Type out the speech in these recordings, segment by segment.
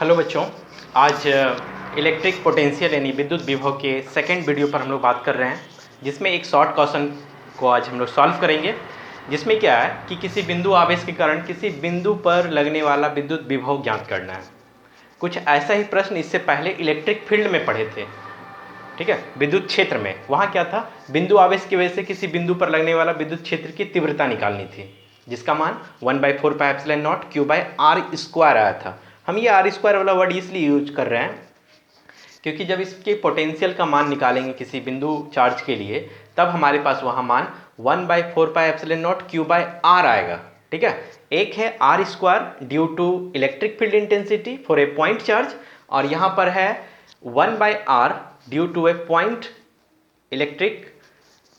Hello बच्चों, आज electric potential यानी विद्युत विभव के सेकंड वीडियो पर हम लोग बात कर रहे हैं, जिसमें एक शॉर्ट क्वेश्चन को आज हम लोग सॉल्व करेंगे। जिसमें क्या है कि किसी बिंदु आवेश के कारण किसी बिंदु पर लगने वाला विद्युत विभव ज्ञात करना है। कुछ ऐसा ही प्रश्न इससे पहले इलेक्ट्रिक फील्ड में पढ़े थे, ठीक है, विद्युत क्षेत्र में। वहाँ क्या था, बिंदु आवेश की वजह से किसी बिंदु पर लगने वाला विद्युत क्षेत्र की तीव्रता निकालनी थी, जिसका मान 1/4πε0 Q/r² आया था। हम ये r² वाला वर्ड इसलिए यूज कर रहे हैं क्योंकि जब इसके पोटेंशियल का मान निकालेंगे किसी बिंदु चार्ज के लिए, तब हमारे पास वहाँ मान 1/4πε0 Q/r आएगा। ठीक है, एक है r² due to electric field intensity for a point charge, और यहाँ पर है 1/r due to a point electric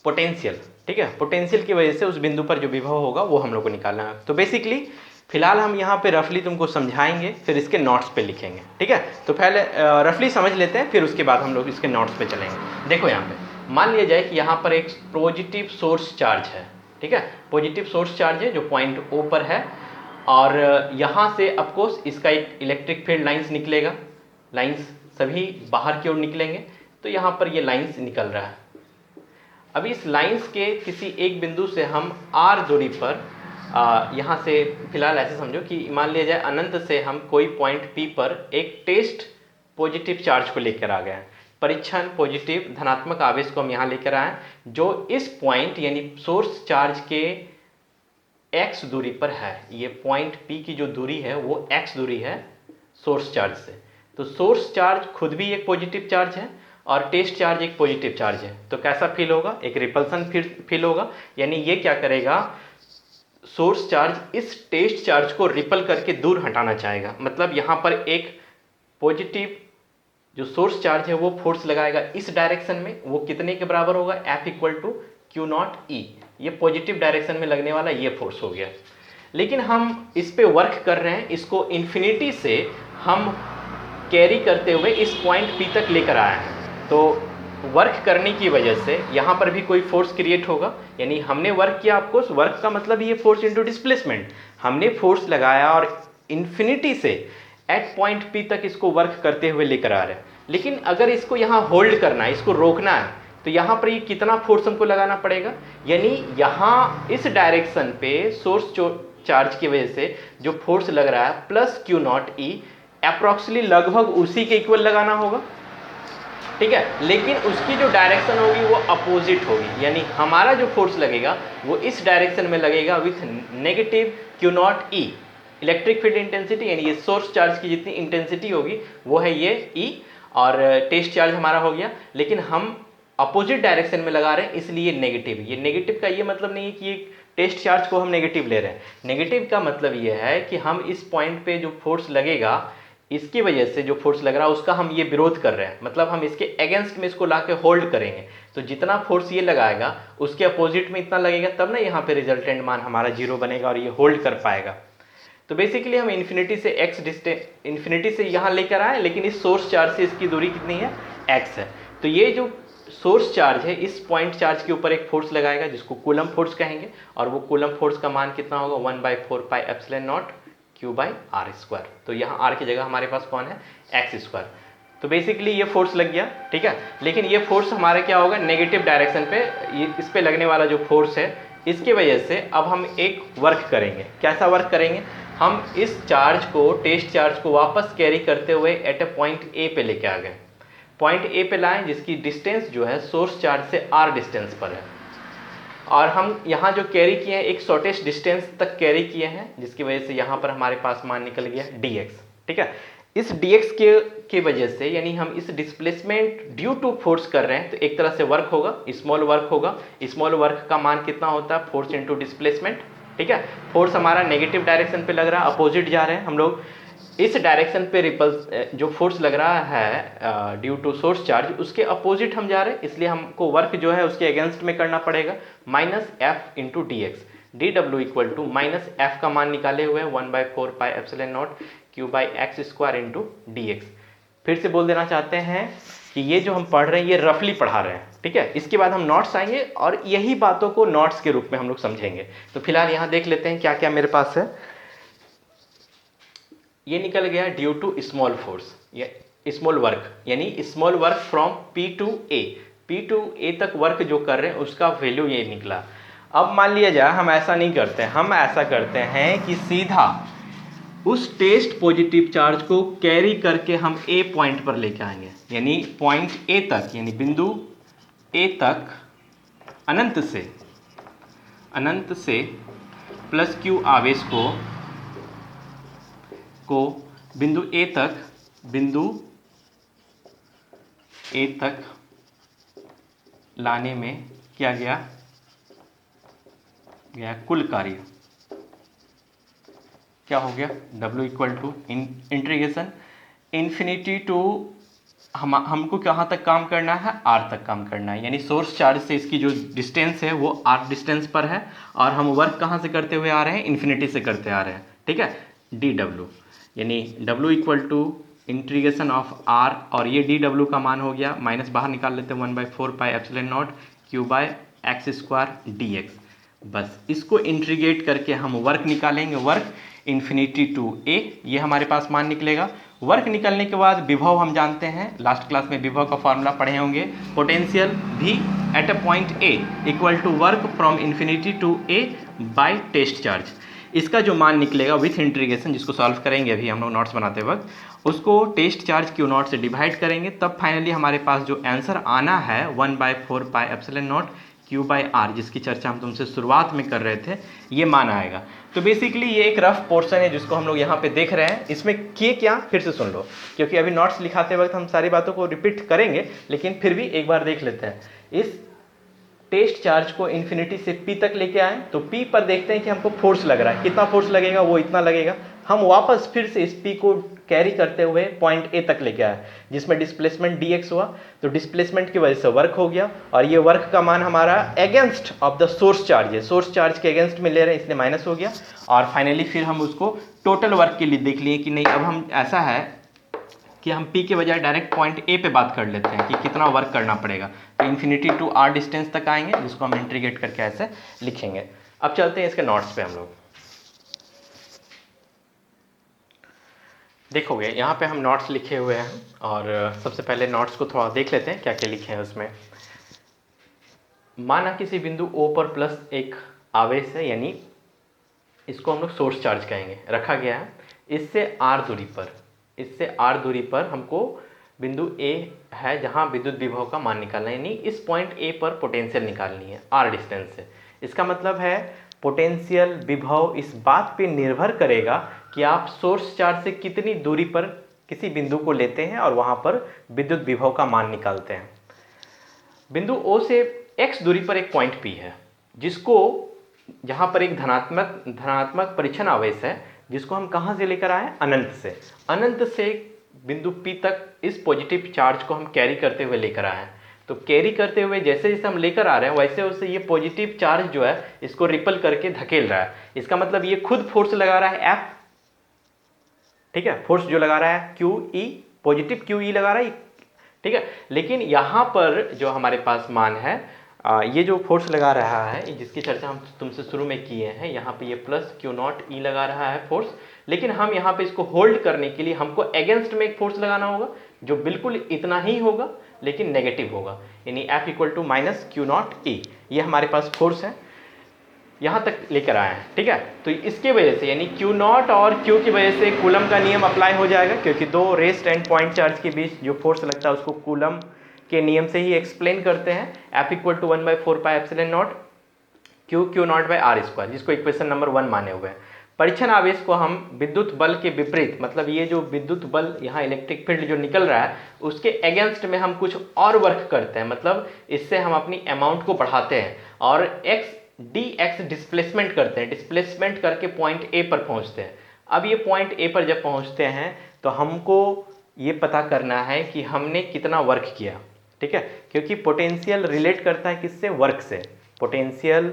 potential. ठीक है, पोटेंशियल की वजह से उस बिंदु पर जो विभव होगा वो हम लोग को निकालना है। तो बेसिकली फिलहाल हम यहाँ पे रफली तुमको समझाएंगे, फिर इसके नोट्स पे लिखेंगे। ठीक है, तो पहले रफली समझ लेते हैं, फिर उसके बाद हम लोग इसके नोट्स पे चलेंगे। देखो यहाँ पे मान लिया जाए कि यहाँ पर एक पॉजिटिव सोर्स चार्ज है। ठीक है, पॉजिटिव सोर्स चार्ज है जो पॉइंट ओ पर है, और यहाँ से ऑफकोर्स इसका एक इलेक्ट्रिक फील्ड लाइन्स निकलेगा। लाइन्स सभी बाहर की ओर निकलेंगे, तो यहाँ पर ये लाइन्स निकल रहा है। अभी इस लाइन्स के किसी एक बिंदु से हम r दूरी पर यहाँ से फिलहाल ऐसे समझो कि मान लिया जाए अनंत से हम कोई पॉइंट P पर एक टेस्ट पॉजिटिव चार्ज को लेकर आ गए हैं। परीक्षण पॉजिटिव धनात्मक आवेश को हम यहाँ लेकर आए हैं, जो इस पॉइंट यानी सोर्स चार्ज के x दूरी पर है। ये पॉइंट P की जो दूरी है वो x दूरी है सोर्स चार्ज से। तो सोर्स चार्ज खुद भी एक पॉजिटिव चार्ज है और टेस्ट चार्ज एक पॉजिटिव चार्ज है। तो कैसा फील होगा, एक रिपल्सन फील होगा। यानी ये क्या करेगा, सोर्स चार्ज इस टेस्ट चार्ज को रिपल करके दूर हटाना चाहेगा। मतलब यहाँ पर एक पॉजिटिव जो सोर्स चार्ज है वो फोर्स लगाएगा इस डायरेक्शन में। वो कितने के बराबर होगा, F = Q0E। ये पॉजिटिव डायरेक्शन में लगने वाला ये फोर्स हो गया। लेकिन हम इस पे वर्क कर रहे हैं, इसको इन्फिनिटी से हम कैरी करते हुए इस पॉइंट P तक लेकर आए हैं। तो वर्क करने की वजह से यहाँ पर भी कोई फोर्स क्रिएट होगा। यानी हमने वर्क किया, आपको वर्क का मतलब ये फोर्स इनटू डिस्प्लेसमेंट। हमने फोर्स लगाया और इन्फिनिटी से एट पॉइंट P तक इसको वर्क करते हुए लेकर आ रहे हैं। लेकिन अगर इसको यहाँ होल्ड करना है, इसको रोकना है, तो यहाँ पर ये कितना फोर्स हमको लगाना पड़ेगा। यानी यहाँ इस डायरेक्शन पे सोर्स चार्ज की वजह से जो फोर्स लग रहा है प्लस Q0E अप्रॉक्सीमेटली लगभग उसी के इक्वल लगाना होगा। ठीक है, लेकिन उसकी जो डायरेक्शन होगी वो अपोजिट होगी। यानी हमारा जो फोर्स लगेगा वो इस डायरेक्शन में लगेगा with negative Q0E। Electric field intensity यानी ये सोर्स चार्ज की जितनी इंटेंसिटी होगी वो है ये E, और टेस्ट चार्ज हमारा हो गया। लेकिन हम अपोजिट डायरेक्शन में लगा रहे हैं, इसलिए नेगेटिव। ये नेगेटिव का ये मतलब नहीं है कि ये टेस्ट चार्ज को हम नेगेटिव ले रहे हैं। नेगेटिव का मतलब ये है कि हम इस पॉइंट पे जो फोर्स लगेगा, इसकी वजह से जो फोर्स लग रहा है उसका हम ये विरोध कर रहे हैं। मतलब हम इसके अगेंस्ट में इसको लाके होल्ड करेंगे। तो जितना फोर्स ये लगाएगा उसके अपोजिट में इतना लगेगा, तब ना यहाँ पे रिजल्टेंट मान हमारा 0 बनेगा और ये होल्ड कर पाएगा। तो बेसिकली हम इन्फिनिटी से x डिस्टेंस इन्फिनिटी से यहाँ लेकर आए, लेकिन इस सोर्स चार्ज से इसकी दूरी कितनी है, x है। तो ये जो सोर्स चार्ज है इस पॉइंट चार्ज के ऊपर एक फोर्स लगाएगा जिसको कूलम फोर्स कहेंगे, और वो कूलम फोर्स का मान कितना होगा, 1/4πε0 Q/r²। तो यहाँ r की जगह हमारे पास कौन है, x²। तो बेसिकली ये फोर्स लग गया। ठीक है, लेकिन ये फोर्स हमारा क्या होगा, नेगेटिव डायरेक्शन पे। ये इस पे लगने वाला जो फोर्स है, इसकी वजह से अब हम एक वर्क करेंगे। कैसा वर्क करेंगे, हम इस चार्ज को, टेस्ट चार्ज को वापस कैरी करते हुए एट ए पॉइंट A पे लेके आ गए। पॉइंट A पे लाएं जिसकी डिस्टेंस जो है सोर्स चार्ज से r डिस्टेंस पर है, और हम यहाँ जो कैरी किए हैं एक शॉर्टेस्ट डिस्टेंस तक कैरी किए हैं, जिसकी वजह से यहाँ पर हमारे पास मान निकल गया dx। ठीक है, इस dx के वजह से, यानी हम इस डिस्प्लेसमेंट ड्यू टू फोर्स कर रहे हैं, तो एक तरह से वर्क होगा, स्मॉल वर्क होगा। स्मॉल वर्क का मान कितना होता है, फोर्स इनटू डिस्प्लेसमेंट। ठीक है, फोर्स हमारा नेगेटिव डायरेक्शन पे लग रहा है, अपोजिट जा रहे हैं हम लोग। इस डायरेक्शन पे रिपल्स जो फोर्स लग रहा है ड्यू टू सोर्स चार्ज, उसके अपोजिट हम जा रहे हैं, इसलिए हमको वर्क जो है उसके अगेंस्ट में करना पड़ेगा, -F × dx। dw = -F का मान निकाले हुए 1/4πε0 Q/x² × dx। फिर से बोल देना चाहते हैं कि ये जो हम पढ़ रहे हैं ये रफली पढ़ा रहे हैं। ठीक है, इसके बाद हम नोट्स आएंगे और यही बातों को नोट्स के रूप में हम लोग समझेंगे। तो फिलहाल यहाँ देख लेते हैं क्या क्या मेरे पास है। ये निकल गया ड्यू टू स्मॉल फोर्स या स्मॉल वर्क, यानी small work from P to A, P to A तक वर्क जो कर रहे हैं उसका वैल्यू ये निकला। अब मान लिया जाए हम ऐसा नहीं करते, हम ऐसा करते हैं कि सीधा उस टेस्ट पॉजिटिव चार्ज को कैरी करके हम A पॉइंट पर लेके आएंगे, यानी पॉइंट A तक, यानी बिंदु A तक अनंत से प्लस Q आवेश को बिंदु A तक लाने में किया गया कुल कार्य क्या हो गया, W equal to integration infinity to हमको कहाँ तक काम करना है, R तक काम करना है, यानी सोर्स चार्ज से इसकी जो डिस्टेंस है वो R डिस्टेंस पर है और हम वर्क कहाँ से करते हुए आ रहे हैं, इन्फिनिटी से करते आ रहे हैं, ठीक है। dW यानी W equal to integration of R, और ये dW का मान हो गया, माइनस बाहर निकाल लेते हैं 1/4 pi epsilon naught Q by x square dx। बस इसको इंटीग्रेट करके हम वर्क निकालेंगे, वर्क इन्फिनिटी टू A, ये हमारे पास मान निकलेगा। वर्क निकलने के बाद विभव हम जानते हैं, लास्ट क्लास में विभव का फॉर्मूला पढ़े होंगे, potential V at a point A equal to work from infinity to A by test charge. इसका जो मान निकलेगा विथ इंटीग्रेशन, जिसको सॉल्व करेंगे अभी हम लोग नोट्स बनाते वक्त, उसको टेस्ट चार्ज Q0 से डिवाइड करेंगे, तब फाइनली हमारे पास जो आंसर आना है 1/4 pi epsilon naught Q by R, जिसकी चर्चा हम तुमसे शुरुआत में कर रहे थे, ये मान आएगा। तो बेसिकली ये एक रफ पोर्शन है जिसको हम लोग यहाँ पे देख रहे हैं। इसमें किए क्या फिर से सुन लो, क्योंकि अभी नोट्स लिखाते वक्त हम सारी बातों को रिपीट करेंगे, लेकिन फिर भी एक बार देख लेते हैं। इस टेस्ट चार्ज को इन्फिनिटी से P तक लेके आए, तो P पर देखते हैं कि हमको फोर्स लग रहा है, कितना फोर्स लगेगा, वो इतना लगेगा। हम वापस फिर से इस P को कैरी करते हुए पॉइंट A तक लेके आए, जिसमें डिस्प्लेसमेंट dx हुआ, तो डिस्प्लेसमेंट की वजह से वर्क हो गया, और ये वर्क का मान हमारा against of the source charge है, सोर्स चार्ज के अगेंस्ट में ले रहे हैं, इसलिए माइनस हो गया। और फाइनली फिर हम उसको टोटल वर्क के लिए देख लिए कि नहीं, अब हम ऐसा है कि हम P के बजाय डायरेक्ट पॉइंट A पे बात कर लेते हैं कि कितना वर्क करना पड़ेगा। तो इन्फिनिटी टू R डिस्टेंस तक आएंगे, जिसको हम इंटीग्रेट करके ऐसे लिखेंगे। अब चलते हैं इसके नोट्स पे हम लोग। देखोगे यहाँ पे हम नोट्स लिखे हुए हैं, और सबसे पहले नोट्स को थोड़ा देख लेते हैं क्या क्या लिखे हैं उसमें। माना किसी बिंदु O पर प्लस एक आवेश है, यानी इसको हम लोग सोर्स चार्ज कहेंगे, रखा गया है। इससे R दूरी पर हमको बिंदु A है जहाँ विद्युत विभव का मान निकालना है, यानी इस पॉइंट A पर पोटेंशियल निकालनी है R डिस्टेंस से। इसका मतलब है पोटेंशियल विभव इस बात पे निर्भर करेगा कि आप सोर्स चार्ज से कितनी दूरी पर किसी बिंदु को लेते हैं और वहाँ पर विद्युत विभव का मान निकालते हैं। बिंदु O से x दूरी पर एक पॉइंट P है, जिसको जहाँ पर एक धनात्मक परीक्षण आवेश है, जिसको हम कहाँ से लेकर आए, अनंत से बिंदु P तक इस पॉजिटिव चार्ज को हम कैरी करते हुए लेकर आए हैं। तो कैरी करते हुए जैसे जैसे हम लेकर आ रहे हैं, वैसे वैसे ये पॉजिटिव चार्ज जो है इसको रिपल करके धकेल रहा है। इसका मतलब ये खुद फोर्स लगा रहा है F, ठीक है, फोर्स जो लगा रहा है QE, पॉजिटिव QE लगा रहा है, ठीक है। लेकिन यहाँ पर जो हमारे पास मान है, ये जो फोर्स लगा रहा है, जिसकी चर्चा हम तुमसे शुरू में किए हैं, यहाँ पे ये प्लस Q0E लगा रहा है फोर्स, लेकिन हम यहाँ पे इसको होल्ड करने के लिए हमको अगेंस्ट में एक फोर्स लगाना होगा, जो बिल्कुल इतना ही होगा लेकिन नेगेटिव होगा, यानी F equal to minus Q0E। ये हमारे पास फोर्स है, यहाँ तक लेकर आए हैं, ठीक है। तो इसके वजह से यानी Q0 और Q की वजह से कूलम का नियम अप्लाई हो जाएगा, क्योंकि दो रेस्ट एंड पॉइंट चार्ज के बीच जो फोर्स लगता है उसको कूलम के नियम से ही एक्सप्लेन करते हैं। F equal to 1/4 pi epsilon naught Q0 by R square, जिसको इक्वेशन नंबर 1 माने हुए हैं। परीक्षण आवेश को हम विद्युत बल के विपरीत, मतलब ये जो विद्युत बल यहाँ इलेक्ट्रिक फील्ड जो निकल रहा है उसके अगेंस्ट में हम कुछ और वर्क करते हैं, मतलब इससे हम अपनी अमाउंट को बढ़ाते हैं और dx डिस्प्लेसमेंट करते हैं, डिस्प्लेसमेंट करके पॉइंट A पर पहुँचते हैं। अब ये पॉइंट A पर जब पहुँचते हैं तो हमको ये पता करना है कि हमने कितना वर्क किया, ठीक है, क्योंकि पोटेंशियल रिलेट करता है किससे, वर्क से। Potential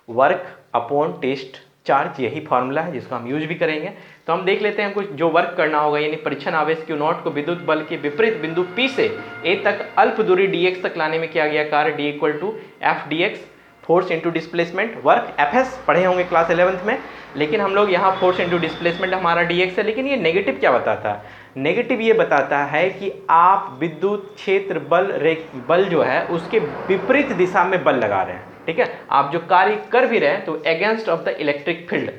work upon test charge, यही फॉर्मूला है जिसको हम यूज भी करेंगे। तो हम देख लेते हैं हमको जो वर्क करना होगा, यानी परीक्षण आवेश Q0 को विद्युत बल के विपरीत बिंदु P से A तक अल्प दूरी dx तक लाने में किया गया कार्य D equal to F dx force into displacement work FS पढ़े होंगे क्लास 11th में, लेकिन हम लोग यहाँ फोर्स इनटू डिस्प्लेसमेंट हमारा dx है। लेकिन ये नेगेटिव क्या बताता है? नेगेटिव ये बताता है कि आप विद्युत क्षेत्र बल जो है उसके विपरीत दिशा में बल लगा रहे हैं। ठीक है, आप जो कार्य कर भी रहे हैं तो against of the electric field,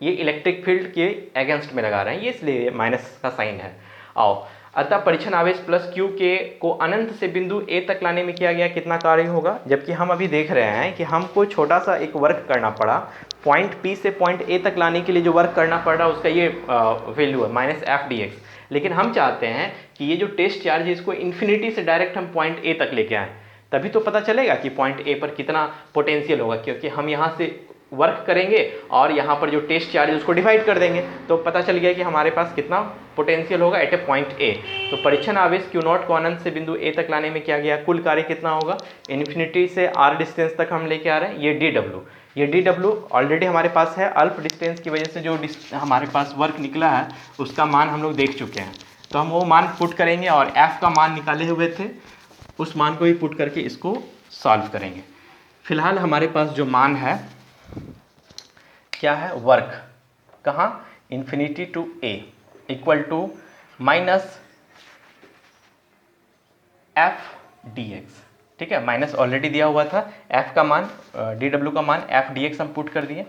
ये इलेक्ट्रिक फील्ड के अगेंस्ट में लगा रहे हैं, ये इसलिए माइनस का साइन है। आओ, अतः परीक्षण आवेश प्लस क्यू के को अनंत से बिंदु ए तक लाने में किया गया कितना कार्य होगा? जबकि हम अभी देख रहे हैं कि हमको छोटा सा एक वर्क करना पड़ा, पॉइंट पी से पॉइंट ए तक लाने के लिए जो वर्क करना पड़ रहा उसका ये वैल्यू है माइनस एफ डी एक्स। लेकिन हम चाहते हैं कि ये जो टेस्ट चार्ज है इसको इन्फिनिटी से डायरेक्ट हम पॉइंट ए तक लेके आएँ, तभी तो पता चलेगा कि पॉइंट ए पर कितना पोटेंशियल होगा, क्योंकि हम यहाँ से वर्क करेंगे और यहाँ पर जो टेस्ट चार्ज है उसको डिवाइड कर देंगे तो पता चल गया कि हमारे पास कितना पोटेंशियल होगा एट ए पॉइंट ए। तो परीक्षण आवेश क्यू नॉट को अनंत से बिंदु ए तक लाने में किया गया कुल कार्य कितना होगा? इन्फिनिटी से आर डिस्टेंस तक हम लेके आ रहे हैं, ये डी डब्ल्यू, ये डी डब्ल्यू ऑलरेडी हमारे पास है, अल्प डिस्टेंस की वजह से जो हमारे पास वर्क निकला है उसका मान हम लोग देख चुके हैं। तो हम वो मान पुट करेंगे और एफ का मान निकाले हुए थे उस मान को ही पुट करके इसको सॉल्व करेंगे। फिलहाल हमारे पास जो मान है क्या है? वर्क कहाँ? Infinity to A equal to minus F D X. ठीक है, माइनस ऑलरेडी दिया हुआ था, एफ का मान डी डब्ल्यू का मान एफ डी एक्स हम पुट कर दिए,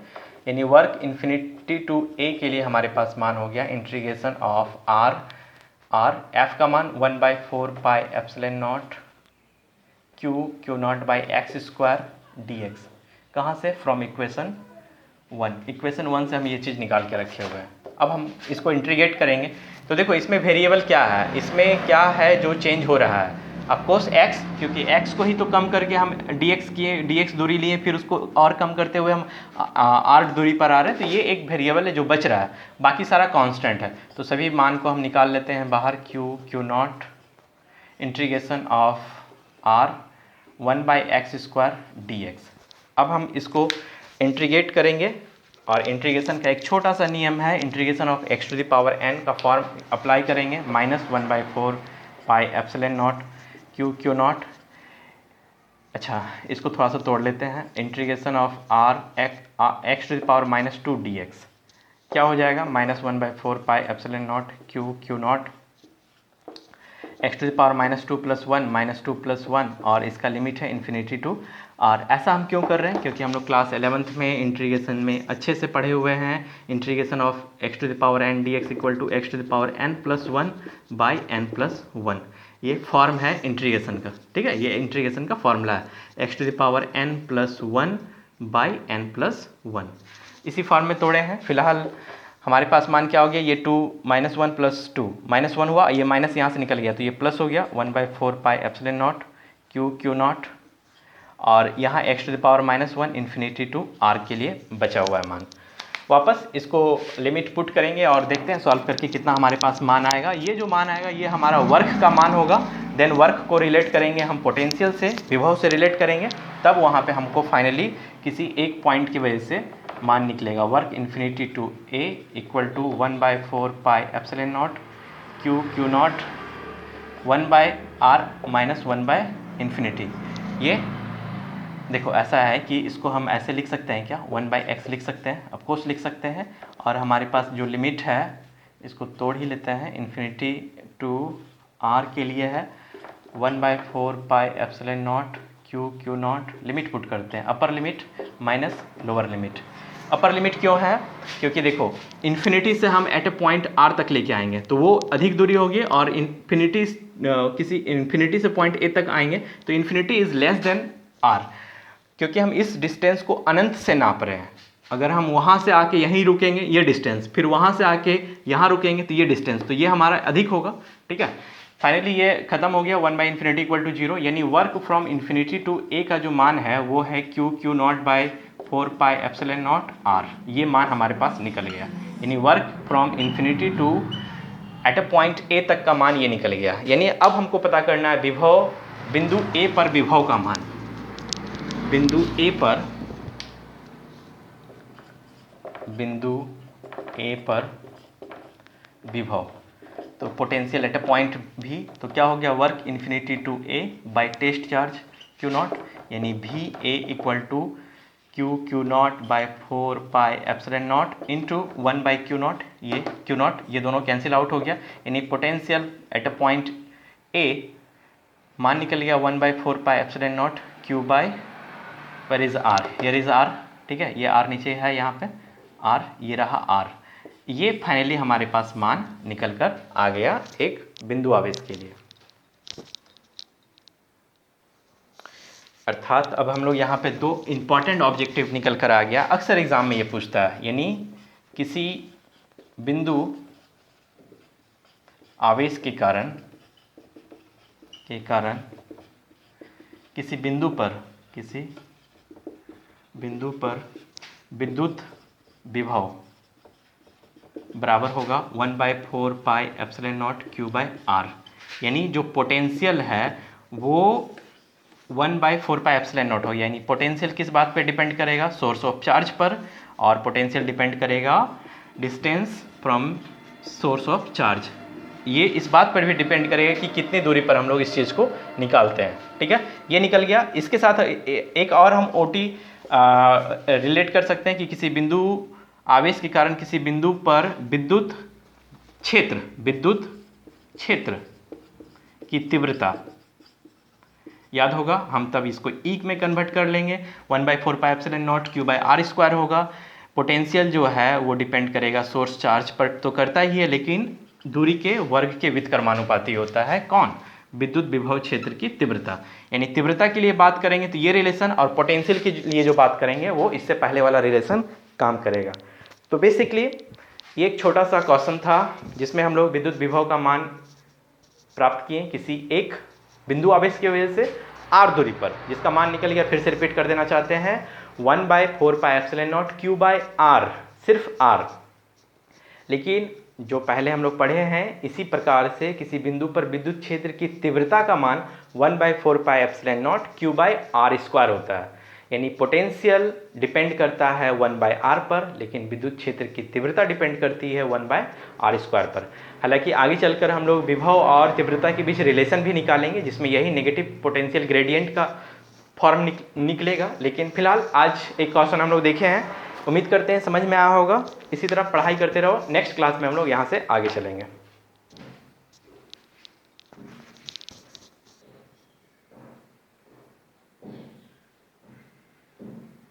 यानी वर्क इन्फिनिटी टू ए के लिए हमारे पास मान हो गया इंटीग्रेशन ऑफ आर एफ का मान 1/4 pi epsilon naught Q naught by x square D x. कहाँ से? फ्रॉम इक्वेशन 1 से हम ये चीज़ निकाल के रखे हुए हैं। अब हम इसको इंटीग्रेट करेंगे तो देखो इसमें वेरिएबल क्या है, इसमें क्या है जो चेंज हो रहा है? ऑफकोर्स x, क्योंकि x को ही तो कम करके हम dx किए, dx दूरी लिए, फिर उसको और कम करते हुए हम r दूरी पर आ रहे हैं, तो ये एक वेरिएबल है जो बच रहा है, बाकी सारा कांस्टेंट है। तो सभी मान को हम निकाल लेते हैं बाहर, Q not integration of r 1/x² dx। अब हम इसको इंटीग्रेट करेंगे और इंटीग्रेशन का एक छोटा सा नियम है, integration of x to the power n का फॉर्म अप्लाई करेंगे, -1/4 pi epsilon naught Q naught. अच्छा, इसको थोड़ा सा तोड़ लेते हैं, integration of x to the power -2 dx क्या हो जाएगा? -1/4 pi epsilon naught Q naught x to the power -2 + 1 -2 + 1 और इसका लिमिट है इन्फिनिटी टू r। ऐसा हम क्यों कर रहे हैं? क्योंकि हम लोग क्लास 11th में इंटीग्रेशन में अच्छे से पढ़े हुए हैं, integration of x to the power n dx equal to x to the power n + 1 by n + 1, ये फॉर्म है इंटीग्रेशन का। ठीक है, ये इंटीग्रेशन का फॉर्मूला है, x to the power n + 1 by n + 1, इसी फॉर्म में तोड़े हैं। फिलहाल हमारे पास मान क्या हो गया? ये 2 -1 + 2 -1 हुआ, ये माइनस यहाँ से निकल गया तो ये प्लस हो गया 1/4 pi epsilon naught Q naught और यहाँ x to the power -1 infinity to r के लिए बचा हुआ है मान। वापस इसको लिमिट पुट करेंगे और देखते हैं सॉल्व करके कितना हमारे पास मान आएगा। ये जो मान आएगा ये हमारा वर्क का मान होगा, देन वर्क को रिलेट करेंगे हम पोटेंशियल से, विभव से रिलेट करेंगे, तब वहाँ पे हमको फाइनली किसी एक पॉइंट की वजह से मान निकलेगा। Work infinity to A equal to 1/4 pi epsilon naught Q naught 1/r - 1/∞। ये देखो ऐसा है कि इसको हम ऐसे लिख सकते हैं क्या? 1/x लिख सकते हैं, ऑफकोर्स लिख सकते हैं, और हमारे पास जो लिमिट है इसको तोड़ ही लेते हैं, इन्फिनिटी टू r के लिए है 1/4 pi epsilon naught Q not, limit put करते हैं, upper limit minus lower limit. Upper limit क्यों है? क्योंकि देखो इन्फिनिटी से हम एट ए पॉइंट r तक लेके आएंगे तो वो अधिक दूरी होगी, और किसी इन्फिनिटी से पॉइंट a तक आएंगे तो infinity is less than r, क्योंकि हम इस डिस्टेंस को अनंत से नाप रहे हैं। अगर हम वहाँ से आके यहीं रुकेंगे ये डिस्टेंस, फिर वहाँ से आके यहाँ रुकेंगे तो ये डिस्टेंस, तो ये हमारा अधिक होगा। ठीक है, फाइनली ये खत्म हो गया 1/∞ = 0, यानी work from infinity to A का जो मान है वो है Q naught by 4 pi epsilon naught r, ये मान हमारे पास निकल गया। यानी work from infinity to at a point A तक का मान ये निकल गया। यानी अब हमको पता करना है विभव, बिंदु ए पर विभव का मान, बिंदु ए पर विभव, तो पोटेंशियल एट अ पॉइंट भी, तो क्या हो गया? Work infinity to A by test charge q naught, यानी भी A equal to q naught by 4 pi epsilon naught into 1 by q naught, ये क्यू नॉट ये दोनों कैंसिल आउट हो गया, यानी potential at a point A मान निकल गया 1 by 4 pi epsilon naught Q by where is r, here is r, ठीक है, ये आर नीचे है यहाँ पे आर, ये रहा आर। ये फाइनली हमारे पास मान निकल कर आ गया एक बिंदु आवेश के लिए। अर्थात अब हम लोग यहाँ पे दो इंपॉर्टेंट ऑब्जेक्टिव निकल कर आ गया। अक्सर एग्जाम में ये पूछता है, यानी किसी बिंदु आवेश के कारण किसी बिंदु पर विद्युत विभव बराबर होगा 1 by 4 pi epsilon naught Q by R, यानी जो पोटेंशियल है वो 1 बाई 4 पाई एप्सिलॉन नॉट हो, यानी पोटेंशियल किस बात पे डिपेंड करेगा, सोर्स ऑफ चार्ज पर, और पोटेंशियल डिपेंड करेगा distance from source of charge, ये इस बात पर भी डिपेंड करेगा कि कितनी दूरी पर हम लोग इस चीज़ को निकालते हैं। ठीक है, ये निकल गया। इसके साथ एक और हम ओटी रिलेट कर सकते हैं कि किसी बिंदु आवेश के कारण किसी बिंदु पर विद्युत क्षेत्र की तीव्रता, याद होगा हम तब इसको ई में कन्वर्ट कर लेंगे, 1 by 4 pi epsilon naught Q by R square होगा। पोटेंशियल जो है वो डिपेंड करेगा सोर्स चार्ज पर तो करता ही है, लेकिन दूरी के वर्ग के व्युत्क्रमानुपाती होता है कौन, विद्युत विभव क्षेत्र की तीव्रता। यानी तीव्रता के लिए बात करेंगे तो ये रिलेशन, और पोटेंशियल के लिए जो बात करेंगे वो इससे पहले वाला रिलेशन काम करेगा। तो बेसिकली ये एक छोटा सा क्वेश्चन था जिसमें हम लोग विद्युत विभव का मान प्राप्त किए किसी एक बिंदु आवेश की वजह से आर दूरी पर, जिसका मान निकल गया। फिर से रिपीट कर देना चाहते हैं, 1 by 4 pi epsilon naught Q by R, सिर्फ आर। लेकिन जो पहले हम लोग पढ़े हैं, इसी प्रकार से किसी बिंदु पर विद्युत क्षेत्र की तीव्रता का मान 1 by 4 pi epsilon naught Q by R square होता है। यानी पोटेंशियल डिपेंड करता है 1 बाई आर पर, लेकिन विद्युत क्षेत्र की तीव्रता डिपेंड करती है 1 बाई आर स्क्वायर पर। हालांकि आगे चलकर हम लोग विभव और तीव्रता के बीच रिलेशन भी निकालेंगे, जिसमें यही नेगेटिव पोटेंशियल ग्रेडियंट का फॉर्म निकलेगा। लेकिन फिलहाल आज एक क्वेश्चन हम लोग देखे हैं, उम्मीद करते हैं समझ में आया होगा। इसी तरह पढ़ाई करते रहो, नेक्स्ट क्लास में हम लोग यहाँ से आगे चलेंगे।